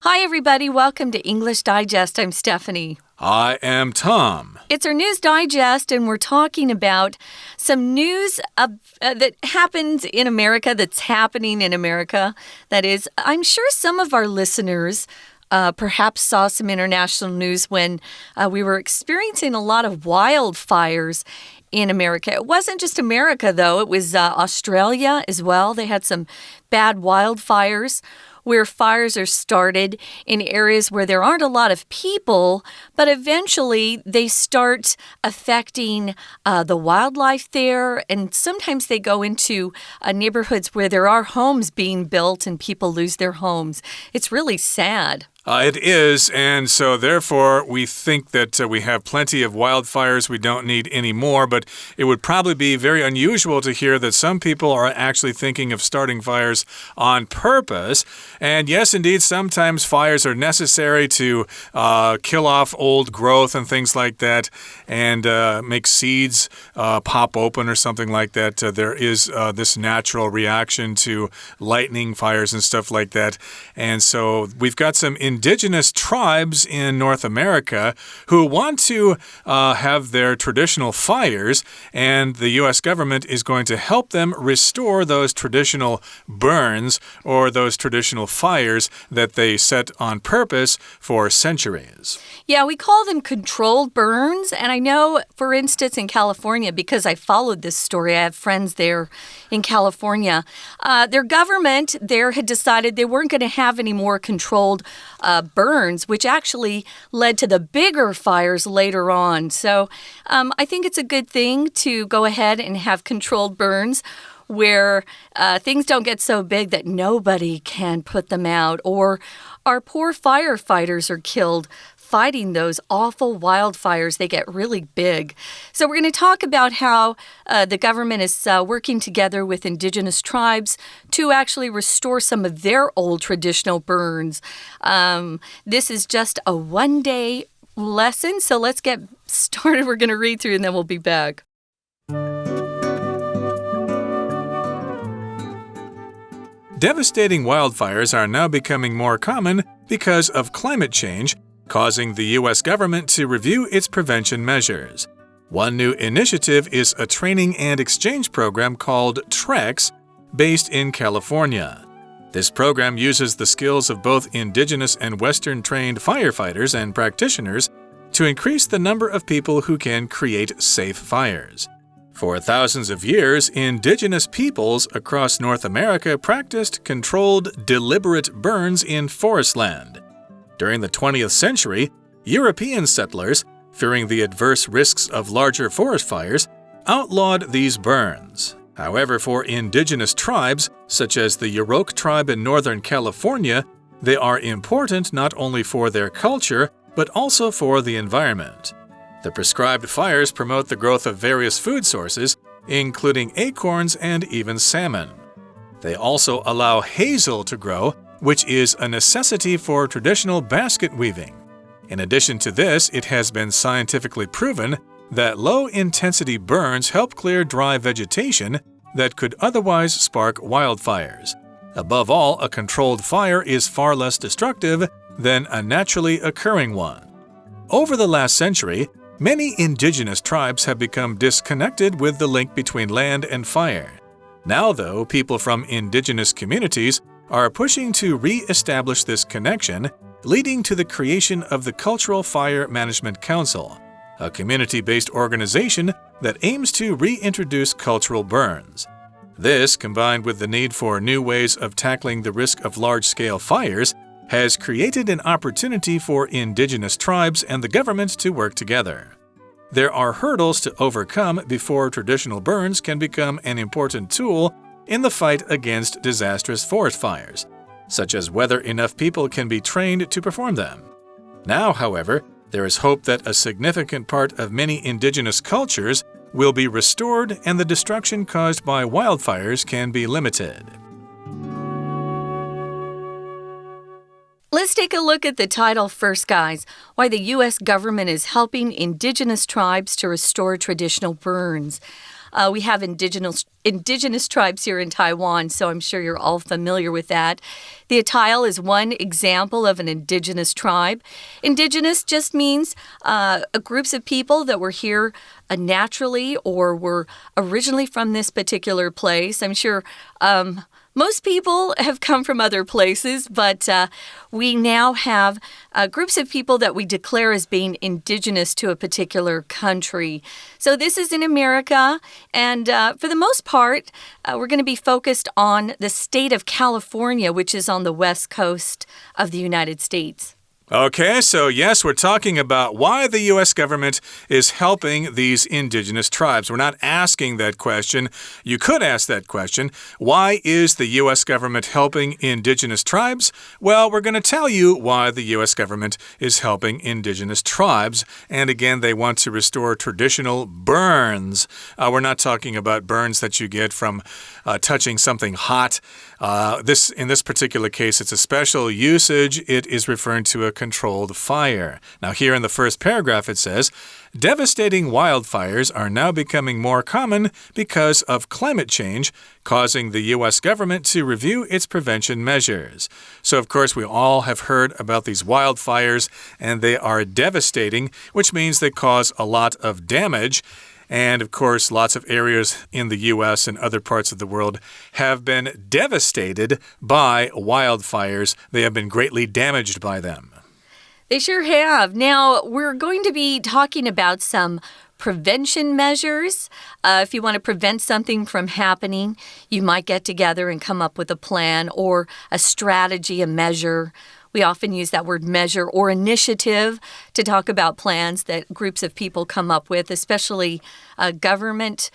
Hi, everybody. Welcome to English Digest. I'm Stephanie. I am Tom. It's our News Digest, and we're talking about some news that happens in America, that's happening in America. That is, I'm sure some of our listeners perhaps saw some international news when we were experiencing a lot of wildfires in America. It wasn't just America, though. It was Australia as well. They had some bad wildfires where fires are started in areas where there aren't a lot of people, but eventually they start affecting the wildlife there, and sometimes they go into neighborhoods where there are homes being built and people lose their homes. It's really sad. It is, and so therefore we think that we have plenty of wildfires. We don't need any more, but it would probably be very unusual to hear that some people are actually thinking of starting fires on purpose. And yes, indeed, sometimes fires are necessary to kill off old growth and things like that, and make seeds pop open or something like that. There is this natural reaction to lightning fires and stuff like that. And so we've got some Indigenous tribes in North America who want to have their traditional fires, and the U.S. government is going to help them restore those traditional burns or those traditional fires that they set on purpose for centuries. Yeah, we call them controlled burns, and I know, for instance, in California, because I followed this story, I have friends there in California, their government there had decided they weren't going to have any more controlled burns, which actually led to the bigger fires later on. So I think it's a good thing to go ahead and have controlled burns where things don't get so big that nobody can put them out, or our poor firefighters are killed fighting those awful wildfires. They get really big. So we're going to talk about how the government is working together with Indigenous tribes to actually restore some of their old traditional burns. This is just a one-day lesson, so let's get started. We're going to read through and then we'll be back. Devastating wildfires are now becoming more common because of climate change, causing the U.S. government to review its prevention measures. One new initiative is a training and exchange program called TREX, based in California. This program uses the skills of both Indigenous and Western-trained firefighters and practitioners to increase the number of people who can create safe fires. For thousands of years, Indigenous peoples across North America practiced controlled, deliberate burns in forest land. During the 20th century, European settlers, fearing the adverse risks of larger forest fires, outlawed these burns. However, for Indigenous tribes, such as the Yurok tribe in Northern California, they are important not only for their culture, but also for the environment. The prescribed fires promote the growth of various food sources, including acorns and even salmon. They also allow hazel to grow, which is a necessity for traditional basket weaving. In addition to this, it has been scientifically proven that low-intensity burns help clear dry vegetation that could otherwise spark wildfires. Above all, a controlled fire is far less destructive than a naturally occurring one. Over the last century, many Indigenous tribes have become disconnected with the link between land and fire. Now, though, people from Indigenous communities are pushing to re-establish this connection, leading to the creation of the Cultural Fire Management Council, a community-based organization that aims to reintroduce cultural burns. This, combined with the need for new ways of tackling the risk of large-scale fires, has created an opportunity for Indigenous tribes and the government to work together. There are hurdles to overcome before traditional burns can become an important tool in the fight against disastrous forest fires, such as whether enough people can be trained to perform them. Now, however, there is hope that a significant part of many Indigenous cultures will be restored and the destruction caused by wildfires can be limited. Let's take a look at the title first, guys. Why the U.S. government is helping Indigenous tribes to restore traditional burns. We have indigenous tribes here in Taiwan, so I'm sure you're all familiar with that. The Atayal is one example of an indigenous tribe. Indigenous just means groups of people that were here naturally or were originally from this particular place. I'm sure most people have come from other places, but we now have groups of people that we declare as being indigenous to a particular country. So this is in America, and for the most part, we're going to be focused on the state of California, which is on the west coast of the United States. Okay, so yes, we're talking about why the U.S. government is helping these indigenous tribes. We're not asking that question. You could ask that question. Why is the U.S. government helping indigenous tribes? Well, we're going to tell you why the U.S. government is helping indigenous tribes. And again, they want to restore traditional burns. We're not talking about burns that you get from touching something hot. In this particular case, it's a special usage. It is referring to a controlled fire. Now, here in the first paragraph, it says, devastating wildfires are now becoming more common because of climate change, causing the U.S. government to review its prevention measures. So, of course, we all have heard about these wildfires, and they are devastating, which means they cause a lot of damage. And, of course, lots of areas in the U.S. and other parts of the world have been devastated by wildfires. They have been greatly damaged by them. They sure have. Now, we're going to be talking about some prevention measures. If you want to prevent something from happening, you might get together and come up with a plan or a strategy, a measure. We often use that word measure or initiative to talk about plans that groups of people come up with, especially government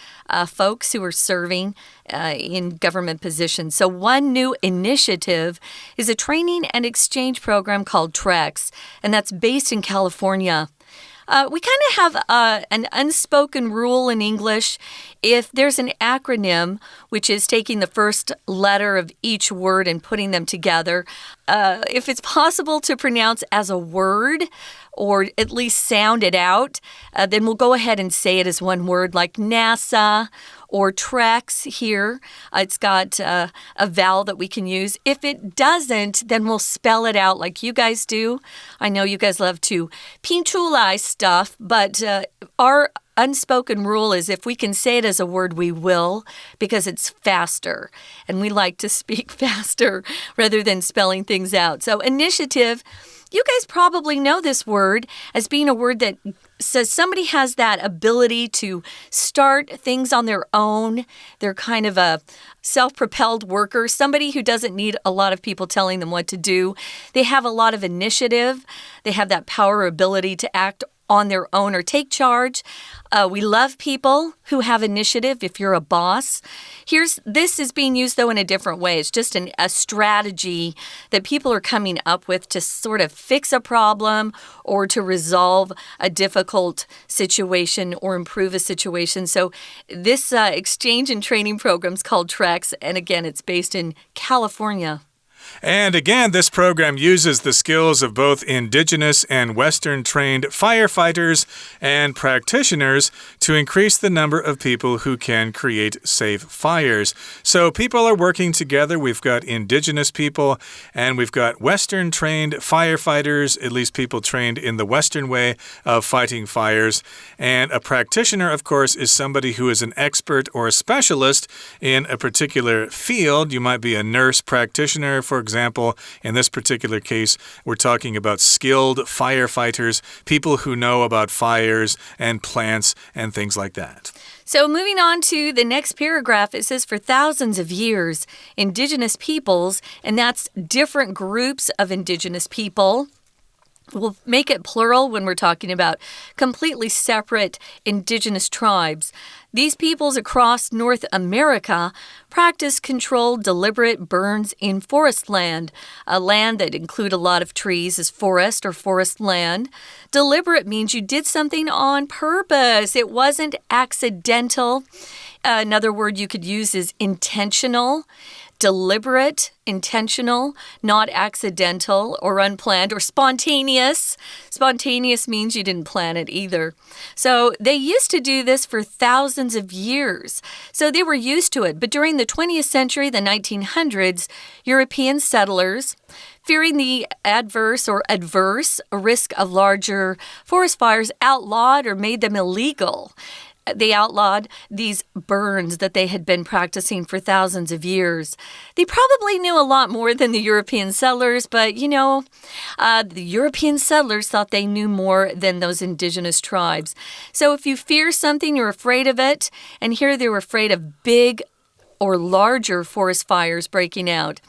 folks who are serving in government positions. So one new initiative is a training and exchange program called TREX, and that's based in California. We kind of have an unspoken rule in English. If there's an acronym, which is taking the first letter of each word and putting them together, if it's possible to pronounce as a word or at least sound it out, then we'll go ahead and say it as one word, like NASA or TREX here. It's got a vowel that we can use. If it doesn't, then we'll spell it out like you guys do. I know you guys love to 拼出来 stuff, but our unspoken rule is if we can say it as a word, we will, because it's faster. And we like to speak faster rather than spelling things out. So initiative, you guys probably know this word as being a word that says somebody has that ability to start things on their own. They're kind of a self-propelled worker, somebody who doesn't need a lot of people telling them what to do. They have a lot of initiative. They have that power or ability to act on their own or take charge. We love people who have initiative if you're a boss. This is being used, though, in a different way. It's just a strategy that people are coming up with to sort of fix a problem or to resolve a difficult situation or improve a situation. So this exchange and training program is called TREX, and again, it's based in California. And again, this program uses the skills of both indigenous and Western-trained firefighters and practitioners to increase the number of people who can create safe fires. So people are working together. We've got indigenous people and we've got Western-trained firefighters, at least people trained in the Western way of fighting fires. And a practitioner, of course, is somebody who is an expert or a specialist in a particular field. You might be a nurse practitioner, for example. In this particular case, we're talking about skilled firefighters, people who know about fires and plants and things like that. So moving on to the next paragraph, it says for thousands of years, indigenous peoples, and that's different groups of indigenous people. We'll make it plural when we're talking about completely separate indigenous tribes. These peoples across North America practice controlled, deliberate burns in forest land. A land that include a lot of trees is forest or forest land. Deliberate means you did something on purpose. It wasn't accidental. Another word you could use is intentional. deliberate, intentional, not accidental or unplanned, or spontaneous. Spontaneous means you didn't plan it either. So they used to do this for thousands of years. So they were used to it. But during the 20th century, the 1900s, European settlers, fearing the adverse risk of larger forest fires, outlawed or made them illegal. They outlawed these burns that they had been practicing for thousands of years. They probably knew a lot more than the European settlers, but, the European settlers thought they knew more than those indigenous tribes. So if you fear something, you're afraid of it. And here they were afraid of big or larger forest fires breaking out.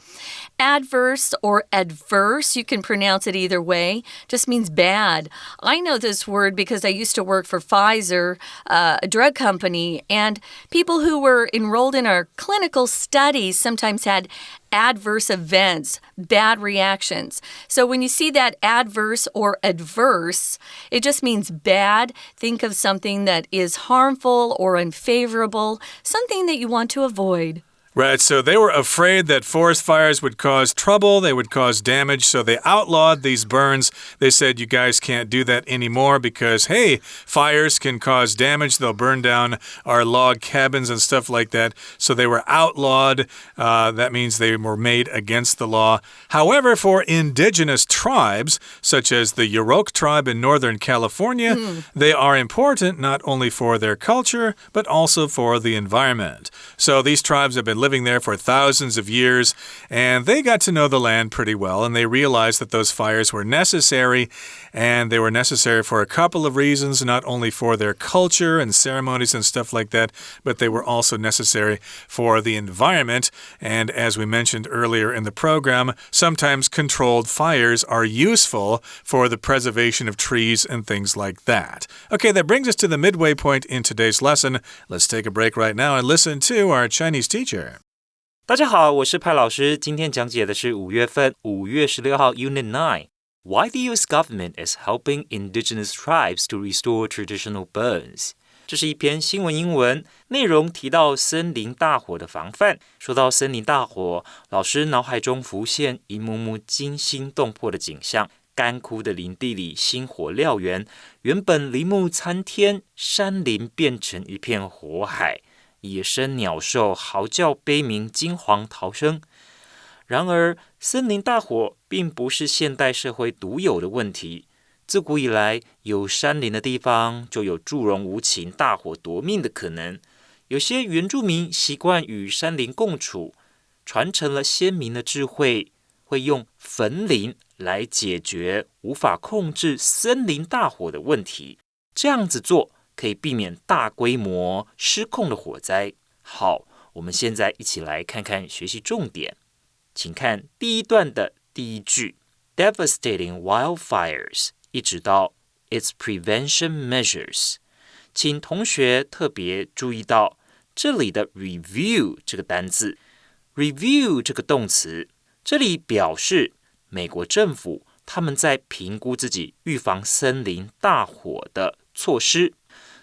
Adverse or adverse, you can pronounce it either way, just means bad. I know this word because I used to work for Pfizer, a drug company, and people who were enrolled in our clinical studies sometimes had adverse events, bad reactions. So when you see that adverse or adverse, it just means bad. Think of something that is harmful or unfavorable, something that you want to avoid. Right, so they were afraid that forest fires would cause trouble, they would cause damage, so they outlawed these burns. They said, you guys can't do that anymore because, hey, fires can cause damage. They'll burn down our log cabins and stuff like that. So they were outlawed. That means they were made against the law. However, for indigenous tribes, such as the Yurok tribe in Northern California, they are important not only for their culture, but also for the environment. So these tribes have been living there for thousands of years, and they got to know the land pretty well, and they realized that those fires were necessary, and they were necessary for a couple of reasons, not only for their culture and ceremonies and stuff like that, but they were also necessary for the environment. And as we mentioned earlier in the program, sometimes controlled fires are useful for the preservation of trees and things like that. Okay, that brings us to the midway point in today's lesson. Let's take a break right now and listen to our Chinese teacher. 大家好，我是派老师。今天讲解的是5月份5月16号 Unit 9 Why the U.S. government is helping indigenous tribes to restore traditional burns. 这是一篇新闻英文，内容提到森林大火的防范。说到森林大火，老师脑海中浮现一幕幕惊心动魄的景象。干枯的林地里星火燎原，原本林木参天，山林变成一片火海。野生鸟兽嚎叫悲鸣，惊惶逃生。然而，森林大火并不是现代社会独有的问题。自古以来，有山林的地方就有助人无情、大火夺命的可能。有些原住民习惯与山林共处，传承了先民的智慧，会用焚林来解决无法控制森林大火的问题。这样子做可以避免大规模失控的火灾。好，我们现在一起来看看学习重点。请看第一段的第一句 Devastating wildfires 一直到 its prevention measures。请同学特别注意到这里的 review 这个单字。review 这个动词，这里表示美国政府他们在评估自己预防森林大火的措施。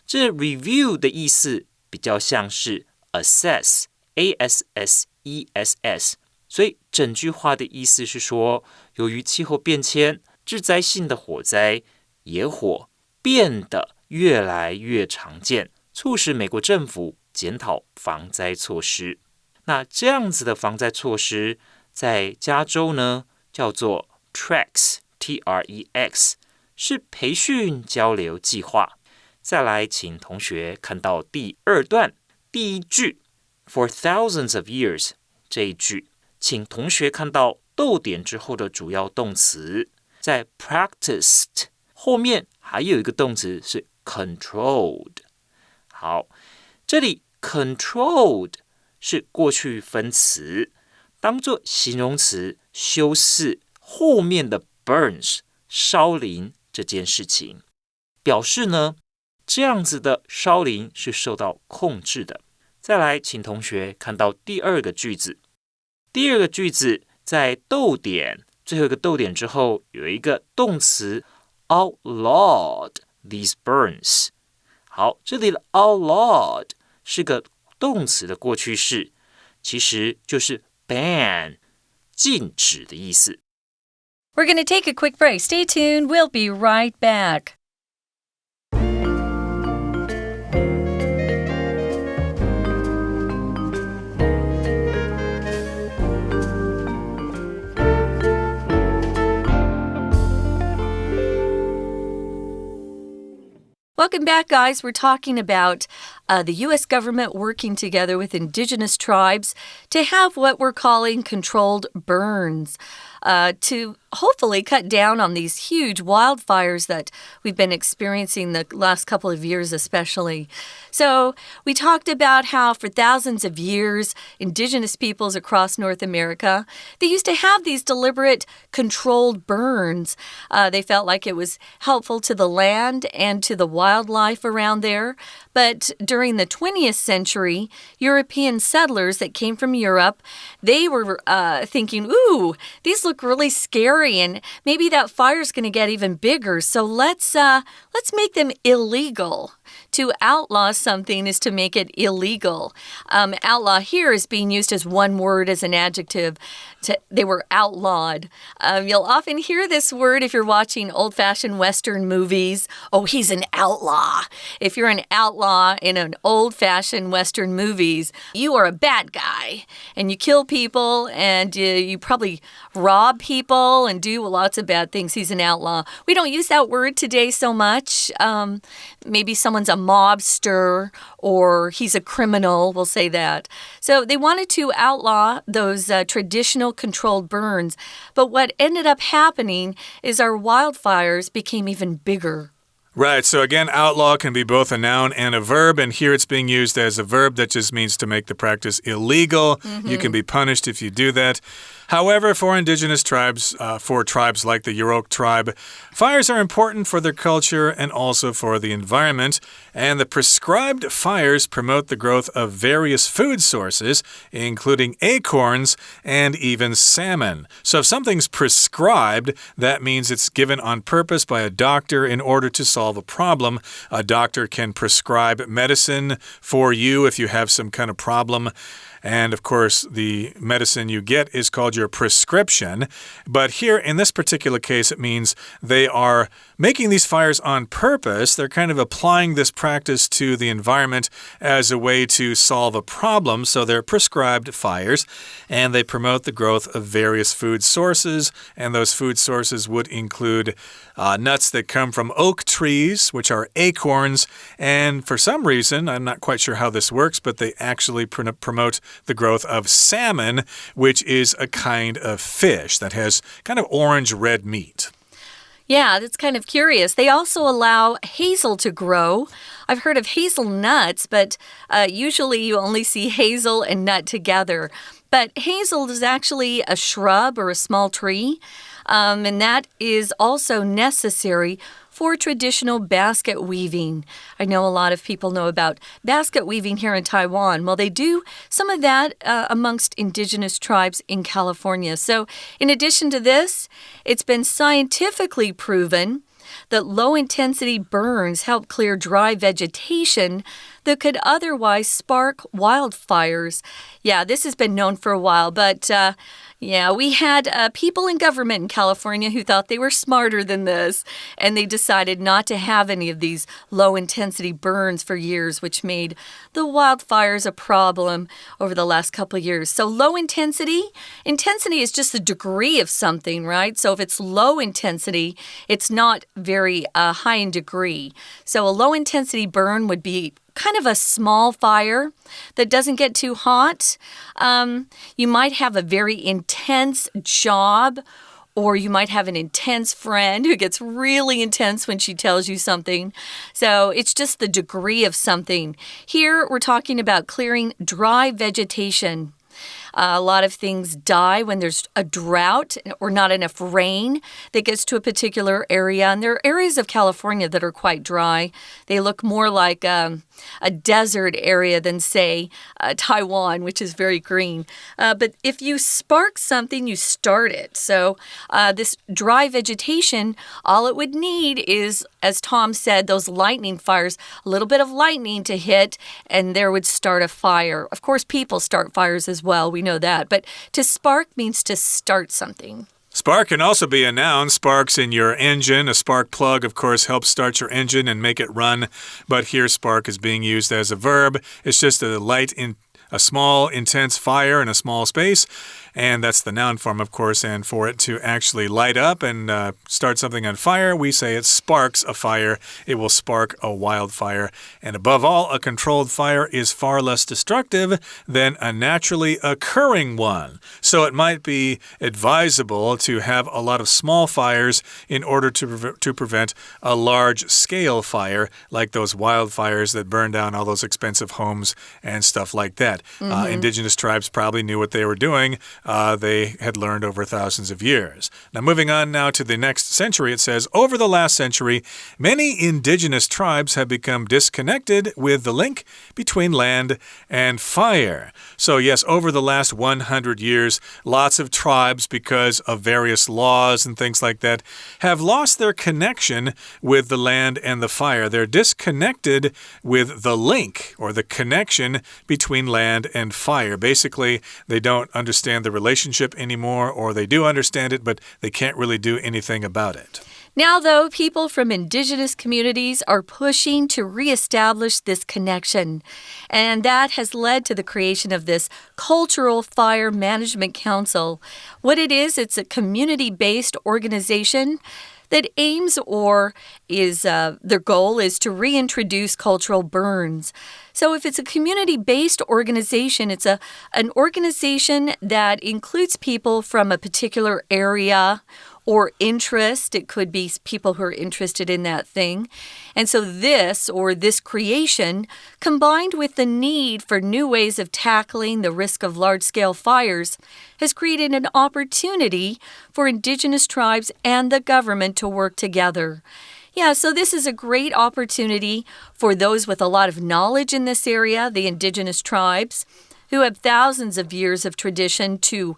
这 review 的意思比较像是 assess, A-S-S-E-S-S， 所以整句话的意思是说，由于气候变迁、致灾性的火灾、野火变得越来越常见，促使美国政府检讨防灾措施。那这样子的防灾措施，在加州呢叫做 TREX, T-R-E-X， 是培训交流计划。再来，请同学看到第二段第一句 For thousands of years 这一句，请同学看到逗点之后的主要动词，在 practiced 后面还有一个动词是 controlled。好，这里 controlled 是过去分词，当作形容词修饰后面的 burns 烧林这件事情，表示呢这样子的烧林是受到控制的。再来，请同学看到第二个句子。第二个句子在逗点最后一个逗点之后有一个动词 outlawed these burns。好，这里的 outlawed 是个动词的过去式，其实就是 ban 禁止的意思。We're going to take a quick break. Stay tuned. We'll be right back. Welcome back, guys. We're talking about the U.S. government working together with indigenous tribes to have what we're calling controlled burns to hopefully cut down on these huge wildfires that we've been experiencing the last couple of years especially. So we talked about how for thousands of years, indigenous peoples across North America, they used to have these deliberate controlled burns. They felt like it was helpful to the land and to the wildlife around there. But during the 20th century, European settlers that came from Europe, they were thinking, ooh, these look really scary and maybe that fire's going to get even bigger. So let's make them illegal. To outlaw something is to make it illegal. Outlaw here is being used as one word as an adjective. They were outlawed. You'll often hear this word if you're watching old-fashioned Western movies. Oh, he's an outlaw. If you're an outlaw in an old-fashioned Western movies, you are a bad guy. And you kill people and you probably rob people and do lots of bad things. He's an outlaw. We don't use that word today so much. Maybe someone's a mobster or he's a criminal, we'll say that. So they wanted to outlaw those traditional controlled burns. But what ended up happening is our wildfires became even bigger. Right, so again, outlaw can be both a noun and a verb, and here it's being used as a verb that just means to make the practice illegal. You can be punished if you do that. However, for indigenous tribes, for tribes like the Yurok tribe, fires are important for their culture and also for the environment, and the prescribed fires promote the growth of various food sources, including acorns and even salmon. So if something's prescribed, that means it's given on purpose by a doctor in order to solve a problem. A doctor can prescribe medicine for you if you have some kind of problem. And, of course, the medicine you get is called your prescription. But here, in this particular case, it means they are making these fires on purpose. They're kind of applying this practice to the environment as a way to solve a problem. So they're prescribed fires, and they promote the growth of various food sources. And those food sources would include nuts that come from oak trees, which are acorns. And for some reason, I'm not quite sure how this works, but they actually promote the growth of salmon, which is a kind of fish that has kind of orange-red meat. Yeah, that's kind of curious. They also allow hazel to grow. I've heard of hazelnuts, but usually you only see hazel and nut together. But hazel is actually a shrub or a small tree, and that is also necessary for traditional basket weaving. I know a lot of people know about basket weaving here in Taiwan. Well, they do some of that amongst indigenous tribes in California. So in addition to this, it's been scientifically proven that low-intensity burns help clear dry vegetation that could otherwise spark wildfires. Yeah, this has been known for a while, but yeah, we had people in government in California who thought they were smarter than this, and they decided not to have any of these low-intensity burns for years, which made the wildfires a problem over the last couple of years. So low intensity is just the degree of something, right? So if it's low intensity, it's not very high in degree. So a low-intensity burn would be kind of a small fire that doesn't get too hot. You might have a very intense job, or you might have an intense friend who gets really intense when she tells you something. So it's just the degree of something. Here we're talking about clearing dry vegetation. A lot of things die when there's a drought or not enough rain that gets to a particular area. And there are areas of California that are quite dry. They look more like a desert area than, say, Taiwan, which is very green. But if you spark something, you start it. So this dry vegetation, all it would need is, as Tom said, those lightning fires, a little bit of lightning to hit, and there would start a fire. Of course, people start fires as well. We know that. But to spark means to start something. Spark can also be a noun. Sparks in your engine. A spark plug, of course, helps start your engine and make it run. But here, spark is being used as a verb. It's just a small, intense fire in a small space. And that's the noun form, of course. And for it to actually light up and start something on fire, we say it sparks a fire. It will spark a wildfire. And above all, a controlled fire is far less destructive than a naturally occurring one. So it might be advisable to have a lot of small fires in order to prevent a large-scale fire, like those wildfires that burn down all those expensive homes and stuff like that. Indigenous tribes probably knew what they were doing. They had learned over thousands of years. Now, moving on now to the next century, it says, over the last century, many indigenous tribes have become disconnected with the link between land and fire. So, yes, over the last 100 years, lots of tribes, because of various laws and things like that, have lost their connection with the land and the fire. They're disconnected with the link or the connection between land and fire. Basically, they don't understand the relationship anymore, or they do understand it, but they can't really do anything about it. Now, though, people from indigenous communities are pushing to reestablish this connection, and that has led to the creation of this Cultural Fire Management Council. What it is, it's a community-based organization that aims or is their goal is to reintroduce cultural burns. So if it's a community-based organization, it's an organization that includes people from a particular area or interest. It could be people who are interested in that thing. And so this creation, combined with the need for new ways of tackling the risk of large-scale fires, has created an opportunity for indigenous tribes and the government to work together. Yeah, so this is a great opportunity for those with a lot of knowledge in this area, the indigenous tribes, who have thousands of years of tradition to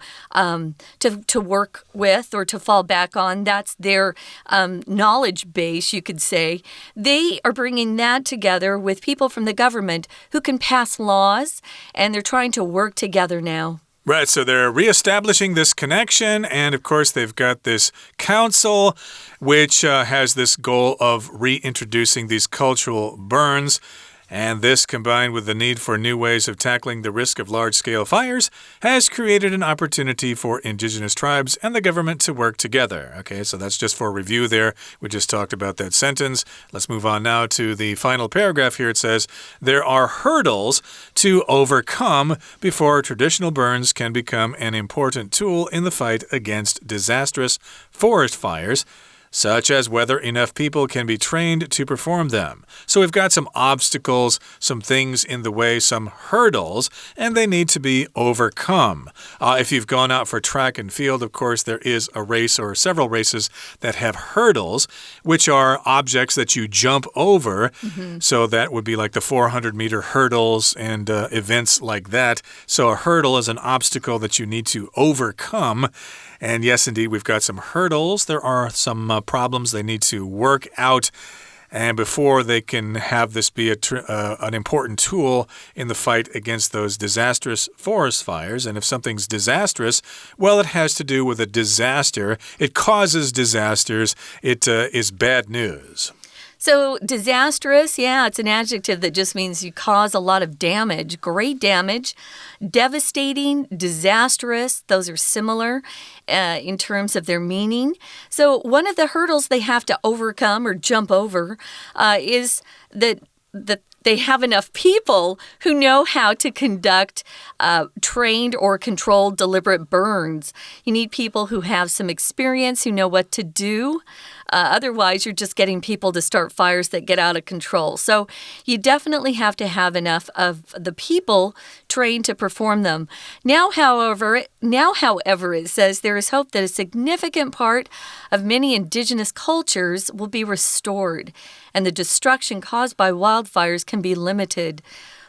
work with or to fall back on. That's their knowledge base, you could say. They are bringing that together with people from the government who can pass laws, and they're trying to work together now. Right, so they're reestablishing this connection, and of course they've got this council which has this goal of reintroducing these cultural burns. And this, combined with the need for new ways of tackling the risk of large-scale fires, has created an opportunity for indigenous tribes and the government to work together. Okay, so that's just for review there. We just talked about that sentence. Let's move on now to the final paragraph here. It says, there are hurdles to overcome before traditional burns can become an important tool in the fight against disastrous forest fires, such as whether enough people can be trained to perform them. So we've got some obstacles, some things in the way, some hurdles, and they need to be overcome. If you've gone out for track and field, of course, there is a race or several races that have hurdles, which are objects that you jump over. So that would be like the 400-meter hurdles and events like that. So a hurdle is an obstacle that you need to overcome. And yes, indeed, we've got some hurdles. There are some problems they need to work out. And before they can have this be an important tool in the fight against those disastrous forest fires. And if something's disastrous, well, it has to do with a disaster. It causes disasters. It is bad news. So disastrous, yeah, it's an adjective that just means you cause a lot of damage, great damage. Devastating, disastrous, those are similar in terms of their meaning. So one of the hurdles they have to overcome or jump over is that they have enough people who know how to conduct trained or controlled deliberate burns. You need people who have some experience, who know what to do. Otherwise, you're just getting people to start fires that get out of control. So you definitely have to have enough of the people trained to perform them. Now, however, it says there is hope that a significant part of many indigenous cultures will be restored, and the destruction caused by wildfires can be limited.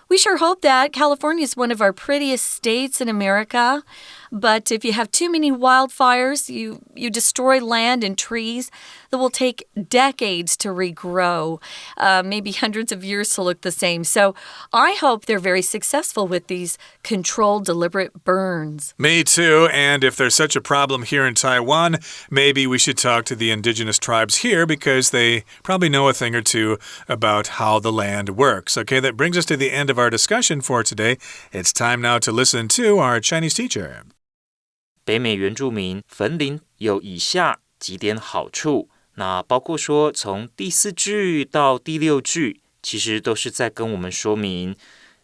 We sure hope that. California is one of our prettiest states in America. But if you have too many wildfires, you destroy land and trees that will take decades to regrow, maybe hundreds of years to look the same. So I hope they're very successful with these controlled, deliberate burns. Me too. And if there's such a problem here in Taiwan, maybe we should talk to the indigenous tribes here because they probably know a thing or two about how the land works. Okay, that brings us to the end of our discussion for today. It's time now to listen to our Chinese teacher. 北美原住民焚林有以下几点好处，那包括说从第4句到第6句，其实都是在跟我们说明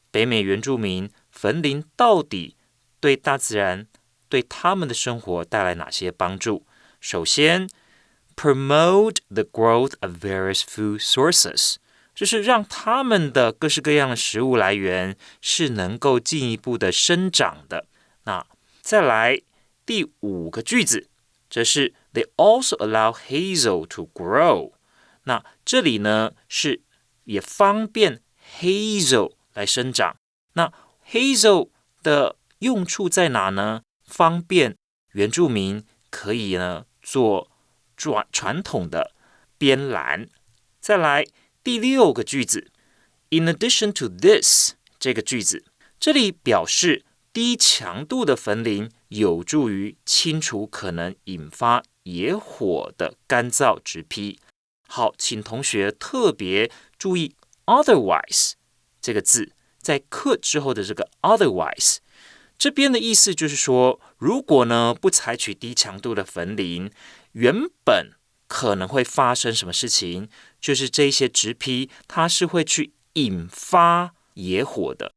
北美原住民焚林到底对大自然、对他们的生活带来哪些帮助。首先 ，promote the growth of various food sources， 就是让他们的各式各样的食物来源是能够进一步的生长的。那再来第5个句子，则是 They also allow hazel to grow。那这里呢是也方便 hazel 来生长。那 hazel 的用处在哪呢？方便原住民可以呢做传统的编篮。再来第6个句子 In addition to this 这个句子，这里表示低强度的焚林有助于清除可能引发野火的干燥植批。好，请同学特别注意 otherwise 这个字，在 could 之后的这个 otherwise， 这边的意思就是说，如果呢不采取低强度的焚林，原本可能会发生什么事情？就是这些植批它是会去引发野火的。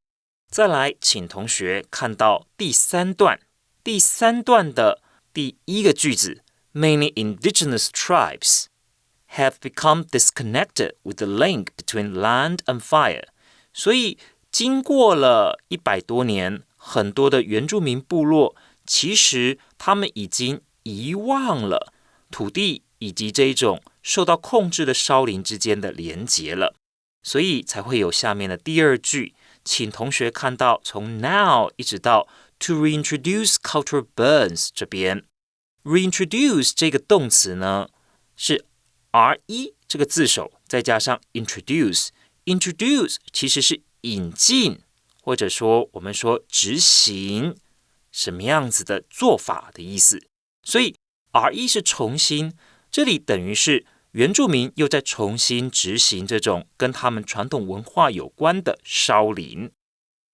再来，请同学看到第3段，第3段的第1个句子 Many indigenous tribes have become disconnected with the link between land and fire。 所以经过了100多年，很多的原住民部落其实他们已经遗忘了土地以及这一种受到控制的烧林之间的连结了，所以才会有下面的第2句。请同学看到从 now 一直到 to reintroduce cultural burns 这边 reintroduce 这个动词呢是 re 这个字首再加上 introduce 其实是引进，或者说我们说执行什么样子的做法的意思。所以 re 是重新，这里等于是原住民又在重新执行这种跟他们传统文化有关的烧林。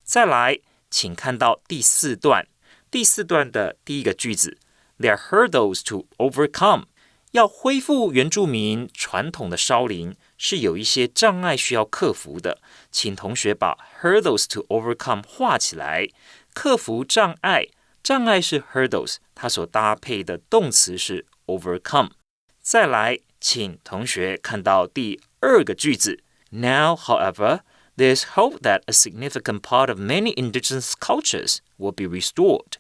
再来，请看到第4段，第4段的第1个句子 There are hurdles to overcome。 要恢复原住民传统的烧林是有一些障碍需要克服的，请同学把 hurdles to overcome 画起来。克服障碍，障碍是 hurdles， 它所搭配的动词是 overcome。 再来，请同学看到第2个句子 Now, however, there's hope that a significant part of many indigenous cultures will be restored。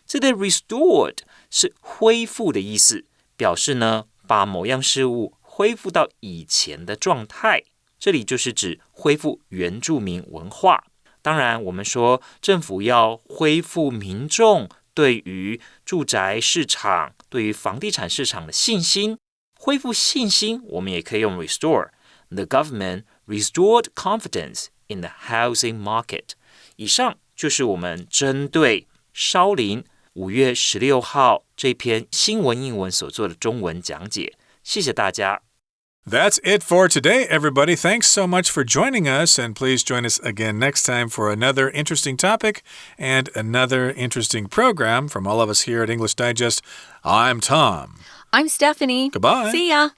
这里 restored 是恢复的意思，表示呢把某样事物恢复到以前的状态，这里就是指恢复原住民文化。当然我们说政府要恢复民众对于住宅市场、对于房地产市场的信心，恢复信心我们也可以用 restore。 The government restored confidence in the housing market。 以上就是我们针对烧林5月16号这篇新闻英文所做的中文讲解，谢谢大家。That's it for today, everybody. Thanks so much for joining us, and please join us again next time for another interesting topic and another interesting program. From all of us here at English Digest, I'm Tom. I'm Stephanie. Goodbye. See ya.